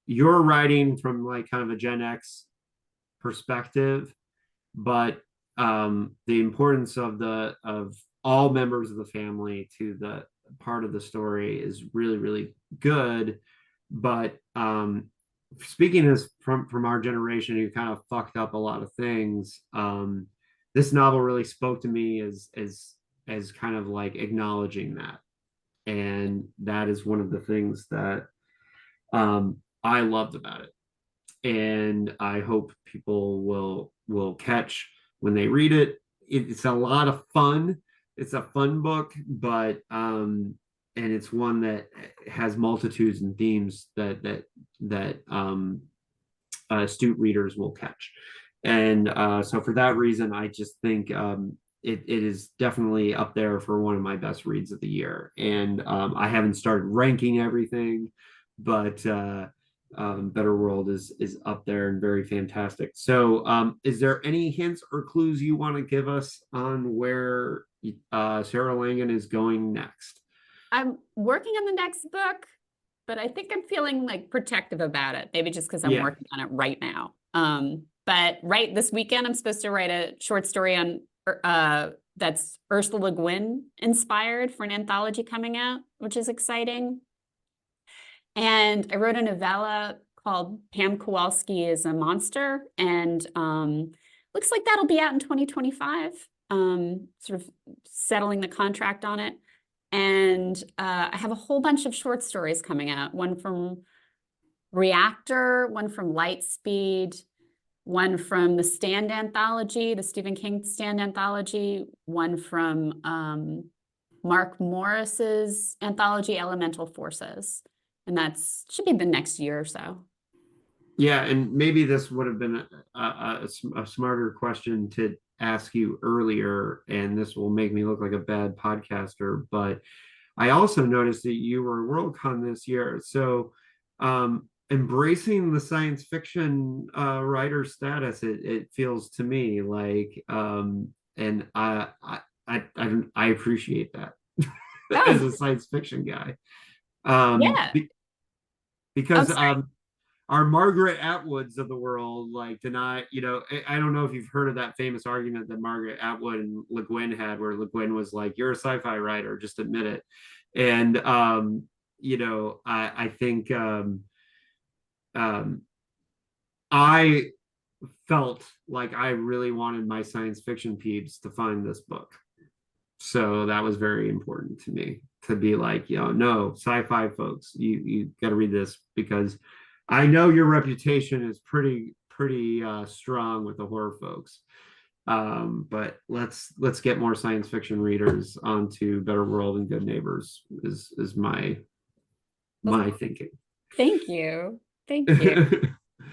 you're writing from like kind of a Gen X perspective, but the importance of all members of the family to the part of the story is really, really good. But speaking as from our generation who kind of fucked up a lot of things, this novel really spoke to me as kind of like acknowledging that. And that is one of the things that I loved about it. And I hope people will catch when they read it. It's a lot of fun. It's a fun book, but and it's one that has multitudes and themes that astute readers will catch. And so for that reason, I just think it is definitely up there for one of my best reads of the year. And I haven't started ranking everything, but Better World is up there and very fantastic. So is there any hints or clues you want to give us on where Sarah Langan is going next? I'm working on the next book, but I think I'm feeling like protective about it. Maybe just because I'm working on it right now. But right this weekend, I'm supposed to write a short story on that's Ursula Le Guin inspired for an anthology coming out, which is exciting. And I wrote a novella called Pam Kowalski is a Monster, and looks like that'll be out in 2025. Sort of settling the contract on it. And I have a whole bunch of short stories coming out, one from Reactor, one from Lightspeed, one from the Stand anthology, the Stephen King Stand anthology, one from Mark Morris's anthology, Elemental Forces. And that's should be the next year or so. Yeah, and maybe this would have been a smarter question to ask you earlier, and this will make me look like a bad podcaster, but I also noticed that you were Worldcon this year. So embracing the science fiction writer status, it feels to me like, and I appreciate that as a science fiction guy. Yeah. because our Margaret Atwoods of the world like deny, I don't know if you've heard of that famous argument that Margaret Atwood and Le Guin had, where Le Guin was like, you're a sci-fi writer, just admit it. And I think I felt like I really wanted my science fiction peeps to find this book. So that was very important to me, to be like, no, sci-fi folks, you got to read this, because I know your reputation is pretty strong with the horror folks. But let's get more science fiction readers onto Better World and Good Neighbors is my thinking. Thank you.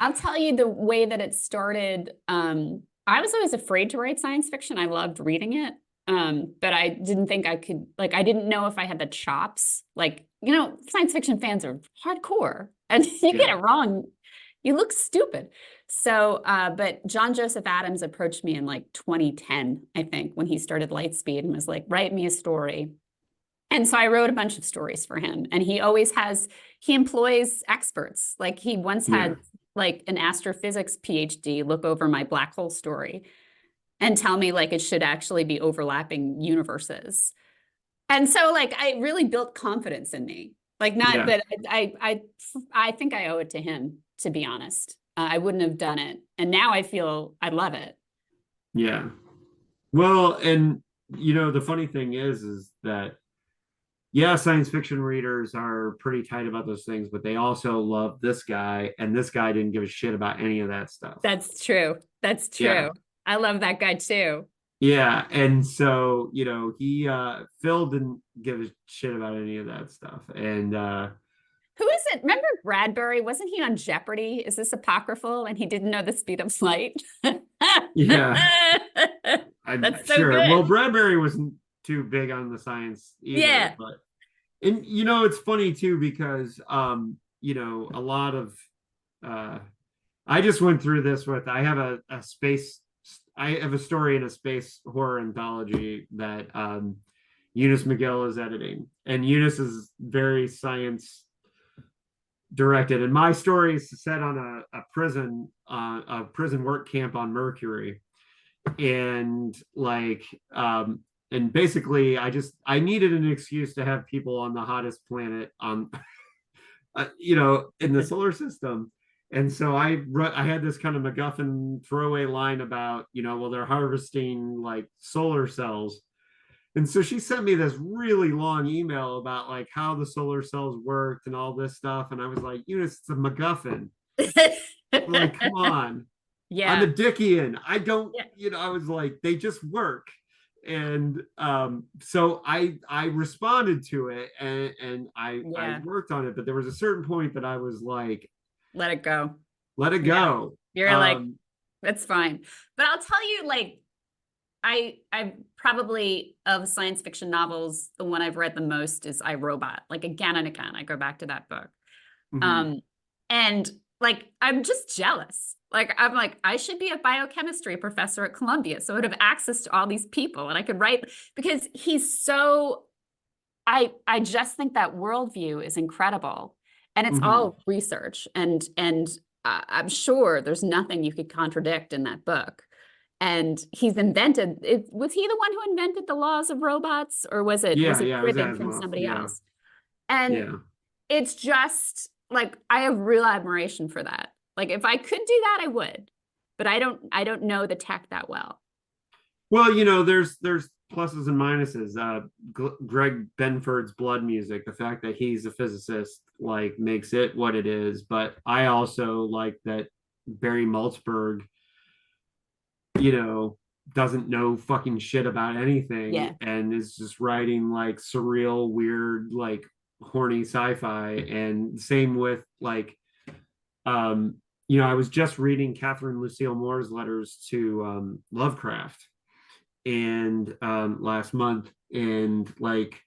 I'll tell you the way that it started. I was always afraid to write science fiction. I loved reading it. But I didn't think I could, like, I didn't know if I had the chops. Like, science fiction fans are hardcore, and you get it wrong, you look stupid. So, but John Joseph Adams approached me in like 2010, I think, when he started Lightspeed, and was like, write me a story. And so I wrote a bunch of stories for him, and he employs experts. Like, he once had like an astrophysics PhD look over my black hole story and tell me like it should actually be overlapping universes. And so like I really built confidence in me. Like, not that I think I owe it to him, to be honest. I wouldn't have done it. And now I feel I love it. Yeah. Well, and the funny thing is that science fiction readers are pretty tight about those things, but they also love this guy, and this guy didn't give a shit about any of that stuff. That's true. Yeah. I love that guy too. Yeah. And so, Phil didn't give a shit about any of that stuff. And who is it? Remember Bradbury? Wasn't he on Jeopardy? Is this apocryphal? And he didn't know the speed of light? Yeah. That's so sure. good. Well, Bradbury wasn't too big on the science either. Yeah. But it's funny too, because a lot of I just went through this with, I have a story in a space horror anthology that Eunice McGill is editing, and Eunice is very science directed, and my story is set on a prison work camp on Mercury, and like and basically I needed an excuse to have people on the hottest planet on in the solar system. And so I had this kind of MacGuffin throwaway line about, they're harvesting like solar cells. And so she sent me this really long email about like how the solar cells worked and all this stuff. And I was like, Eunice, it's a MacGuffin. Like, come on. Yeah. I'm a Dickian. I don't, I was like, they just work. And so I responded to it, and I worked on it. But there was a certain point that I was like, let it go. You're like, that's fine. But I'll tell you, like, I probably, of science fiction novels, the one I've read the most is I, Robot. Like, again and again, I go back to that book. Mm-hmm. And like, I'm just jealous. Like, I'm like, I should be a biochemistry professor at Columbia, so I would have access to all these people, and I could write, because he's so, I just think that worldview is incredible. And it's all research, and I'm sure there's nothing you could contradict in that book. And he's invented it. Was he the one who invented the laws of robots, or was it driven from somebody else? And it's just like, I have real admiration for that. Like, if I could do that, I would, but I don't know the tech that well. Well, there's pluses and minuses. Greg Benford's Blood Music, the fact that he's a physicist, like, makes it what it is. But I also like that Barry Malzberg, doesn't know fucking shit about anything, and is just writing like surreal, weird, like horny sci-fi. And same with like, I was just reading Catherine Lucille Moore's letters to Lovecraft and last month, and like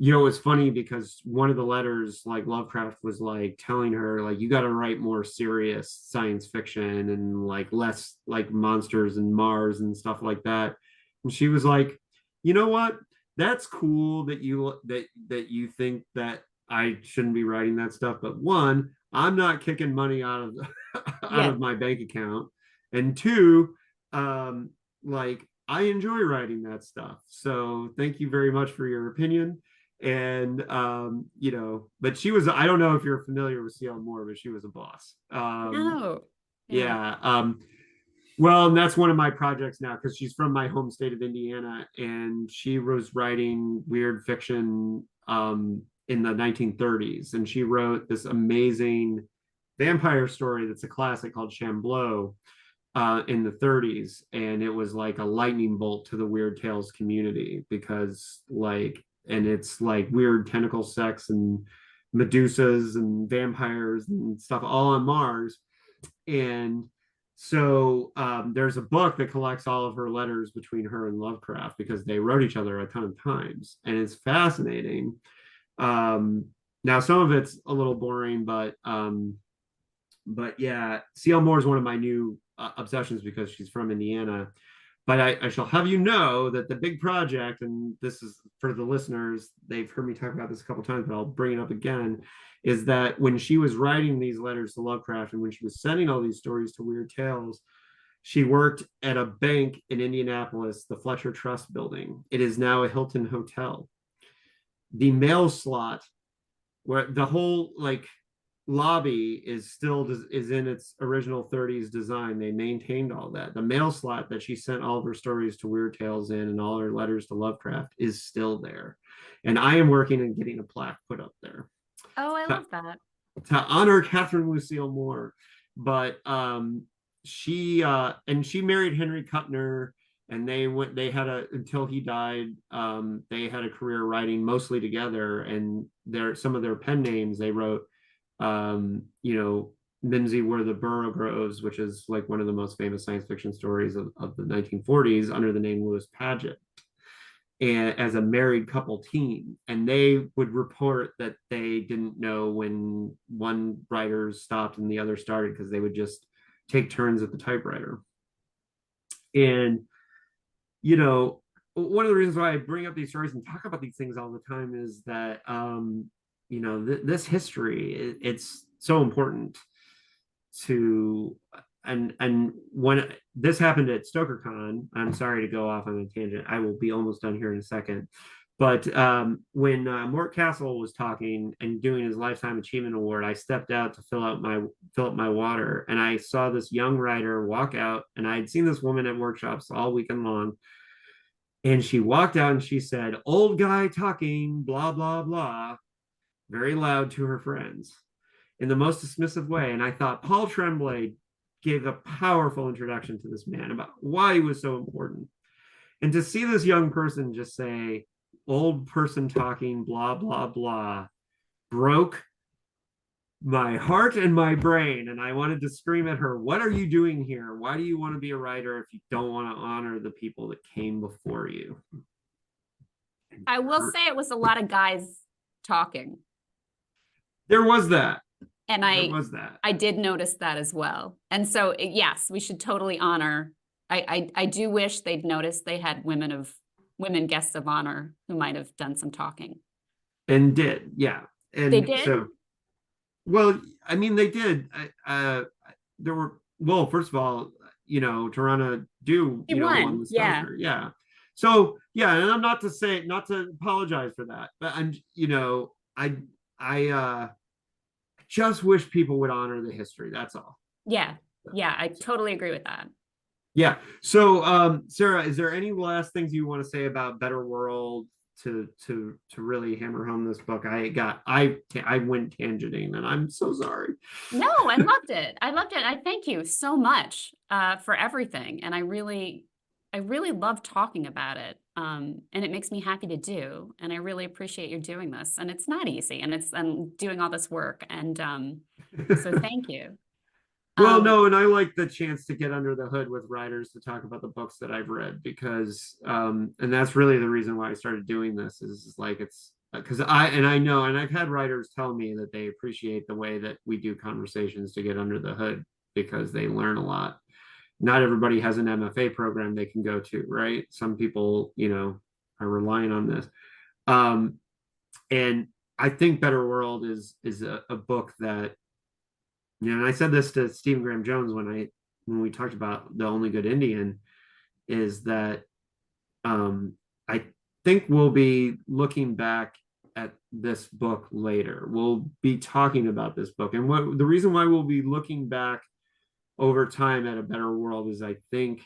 it's funny because one of the letters, like, Lovecraft was like telling her, like, you got to write more serious science fiction and like less like monsters and Mars and stuff like that. And she was like, you know what, that's cool that you think that I shouldn't be writing that stuff. But one, I'm not kicking money out of out of my bank account, and two, like I enjoy writing that stuff. So thank you very much for your opinion. And but she was, I don't know if you're familiar with CL Moore, but she was a boss. No. Yeah. Well, and that's one of my projects now because she's from my home state of Indiana, and she was writing weird fiction in the 1930s, and she wrote this amazing vampire story that's a classic called Shambleau in the 30s, and it was like a lightning bolt to the Weird Tales community because and it's like weird tentacle sex and Medusas and vampires and stuff all on Mars. And so there's a book that collects all of her letters between her and Lovecraft because they wrote each other a ton of times, and it's fascinating. Now some of it's a little boring, but yeah, C.L. Moore is one of my new obsessions because she's from Indiana. But I shall have you know that the big project, and this is for the listeners, they've heard me talk about this a couple times, but I'll bring it up again, is that when she was writing these letters to Lovecraft and when she was sending all these stories to Weird Tales, she worked at a bank in Indianapolis, the Fletcher Trust building. It is now a Hilton Hotel. The mail slot, where the whole lobby is in its original 30s design. They maintained all that. The mail slot that she sent all of her stories to Weird Tales in and all her letters to Lovecraft is still there. And I am working on getting a plaque put up there. Oh, I love that. To honor Catherine Lucille Moore. But she married Henry Kuttner, and they had until he died, they had a career writing mostly together, and some of their pen names they wrote, Mimsy Were the Borough Groves, which is like one of the most famous science fiction stories of the 1940s, under the name Lewis Paget, and as a married couple team. And they would report that they didn't know when one writer stopped and the other started because they would just take turns at the typewriter. And one of the reasons why I bring up these stories and talk about these things all the time is that this history, it's so important to, and when this happened at StokerCon, I'm sorry to go off on a tangent, I will be almost done here in a second, but when Mort Castle was talking and doing his Lifetime Achievement Award, I stepped out to fill up my water, and I saw this young writer walk out, and I had seen this woman at workshops all weekend long, and she walked out and she said, "Old guy talking, blah, blah, blah," very loud to her friends in the most dismissive way. And I thought Paul Tremblay gave a powerful introduction to this man about why he was so important. And to see this young person just say, "Old person talking, blah, blah, blah," broke my heart and my brain. And I wanted to scream at her, "What are you doing here? Why do you want to be a writer if you don't want to honor the people that came before you?" I will say it was a lot of guys talking. There was that. And I did notice that as well. And so, yes, we should totally honor. I do wish they'd noticed they had women guests of honor who might have done some talking. And did, yeah. And they did? So, well, I mean, they did. There were, well, first of all, Tirana won the Stoker. Yeah. So, yeah, and I'm not to apologize for that, but I just wish people would honor the history. That's all. Yeah. Yeah. I totally agree with that. Yeah. So, Sarah, is there any last things you want to say about Better World to really hammer home this book? I went tangenting, and I'm so sorry. No, I loved it. I thank you so much for everything. And I really love talking about it. And it makes me happy to do. And I really appreciate you doing this. And it's not easy, and doing all this work. And so thank you. Well, no, and I like the chance to get under the hood with writers to talk about the books that I've read, because and that's really the reason why I started doing this, is like, it's because I know, and I've had writers tell me that they appreciate the way that we do conversations to get under the hood, because they learn a lot. Not everybody has an MFA program they can go to, right? Some people, are relying on this. And I think Better World is a book that, and I said this to Stephen Graham Jones when we talked about The Only Good Indian, is that I think we'll be looking back at this book later. We'll be talking about this book, and the reason why we'll be looking back over time at A Better World is, I think,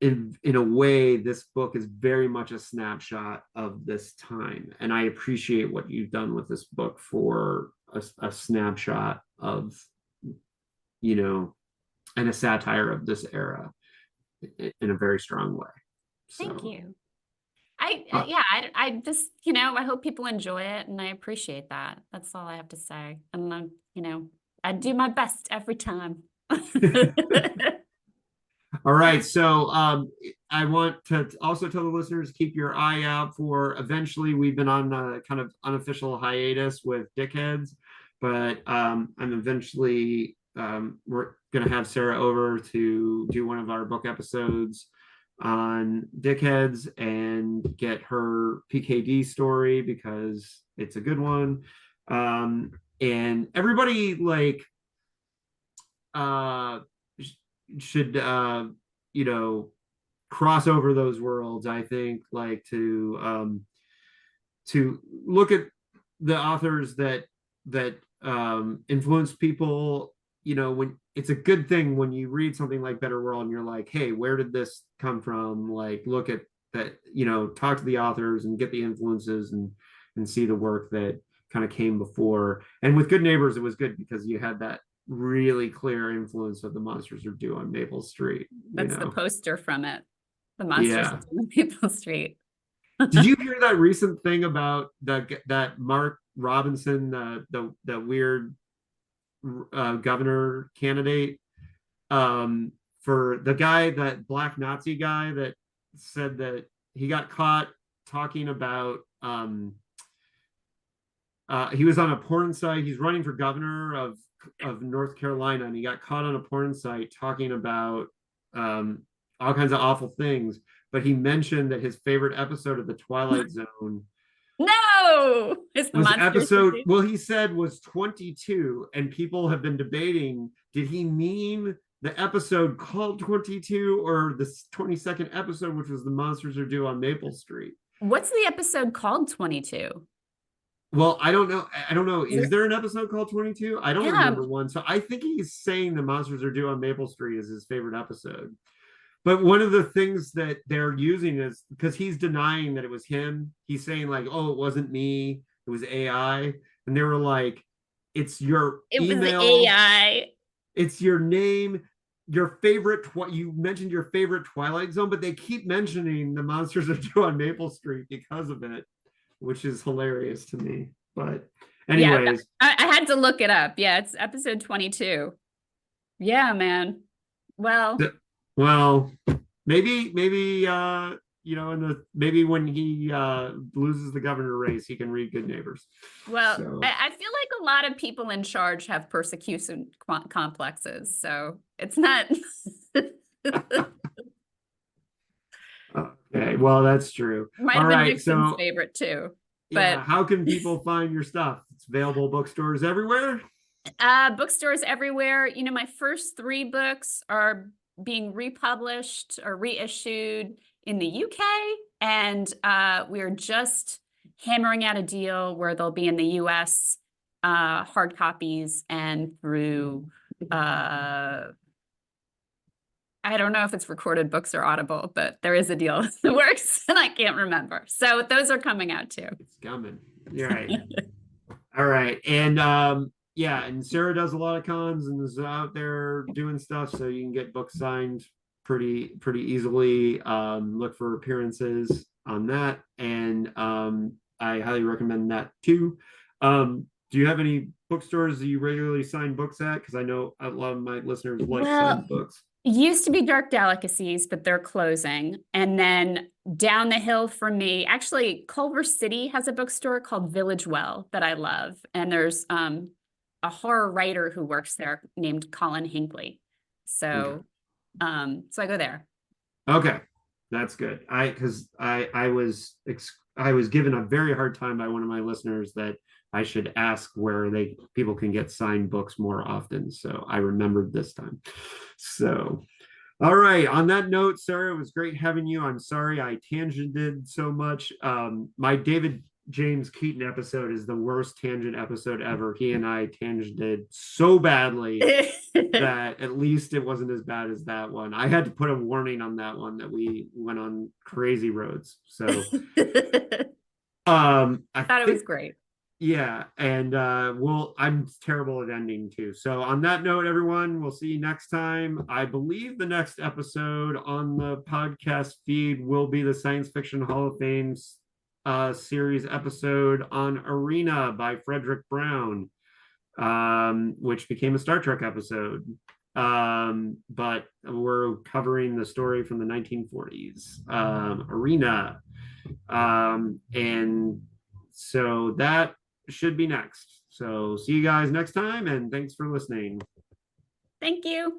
in a way, this book is very much a snapshot of this time, and I appreciate what you've done with this book for a snapshot of, and a satire of this era in a very strong way. Thank you. I just, I hope people enjoy it, and I appreciate that. That's all I have to say. And I do my best every time. All right, so I want to also tell the listeners, keep your eye out for, eventually, we've been on a kind of unofficial hiatus with Dickheads, but eventually we're going to have Sarah over to do one of our book episodes on Dickheads and get her PKD story, because it's a good one. And everybody should cross over those worlds, I think, to look at the authors that influence people. When it's a good thing when you read something like Better World and you're like, hey, where did this come from? Look at that, talk to the authors and get the influences and see the work that kind of came before. And with Good Neighbors, it was good because you had that really clear influence of The Monsters Are Due on Maple Street. That's the poster from it. The Monsters Are Due on Maple Street. Did you hear that recent thing about that Mark Robinson, the weird governor candidate, for the guy, that black Nazi guy that said that he got caught talking about, he was on a porn site. He's running for governor of North Carolina, and he got caught on a porn site talking about all kinds of awful things. But he mentioned that his favorite episode of The Twilight Zone he said was 22, and people have been debating, did he mean the episode called 22 or the 22nd episode, which was The Monsters Are Due on Maple Street? What's the episode called 22? Well, I don't know. Is there an episode called 22? I don't remember one. So I think he's saying The Monsters Are Due on Maple Street is his favorite episode. But one of the things that they're using is, because he's denying that it was him. He's saying oh, it wasn't me, it was AI. And they were like, it's your email. It was AI. It's your name, your favorite. You mentioned your favorite Twilight Zone, but they keep mentioning The Monsters Are Due on Maple Street because of it, which is hilarious to me. But anyways, I had to look it up. Yeah, it's episode 22. Yeah, man. Well, maybe maybe when he loses the governor race, he can read Good Neighbors. Well, so. I feel like a lot of people in charge have persecution complexes, so it's not. Okay, well, that's true. Might have been Nixon's favorite too. But how can people find your stuff? It's available bookstores everywhere. Bookstores everywhere. My first 3 books are being republished or reissued in the UK, and we're just hammering out a deal where they'll be in the US hard copies and through I don't know if it's Recorded Books or Audible, but there is a deal that works, and I can't remember. So those are coming out too. It's coming. You're right. All right. And and Sarah does a lot of cons and is out there doing stuff, so you can get books signed pretty easily. Look for appearances on that, and I highly recommend that too. Do you have any bookstores that you regularly sign books at? Because I know a lot of my listeners like signed books. Used to be Dark Delicacies, but they're closing. And then down the hill from me, actually, Culver City has a bookstore called Village Well that I love. And there's a horror writer who works there named Colin Hinckley. So, so I go there. Okay, that's good. I was I was given a very hard time by one of my listeners that I should ask where people can get signed books more often. So I remembered this time. So, all right. On that note, Sarah, it was great having you. I'm sorry I tangented so much. My David James Keaton episode is the worst tangent episode ever. He and I tangented so badly that at least it wasn't as bad as that one. I had to put a warning on that one that we went on crazy roads. So I thought it was great. Yeah, and I'm terrible at ending too. So on that note, everyone, we'll see you next time. I believe the next episode on the podcast feed will be the Science Fiction Hall of Fame series episode on Arena by Frederick Brown, which became a Star Trek episode. But we're covering the story from the 1940s, Arena. And so that should be next. So see you guys next time, and thanks for listening. Thank you.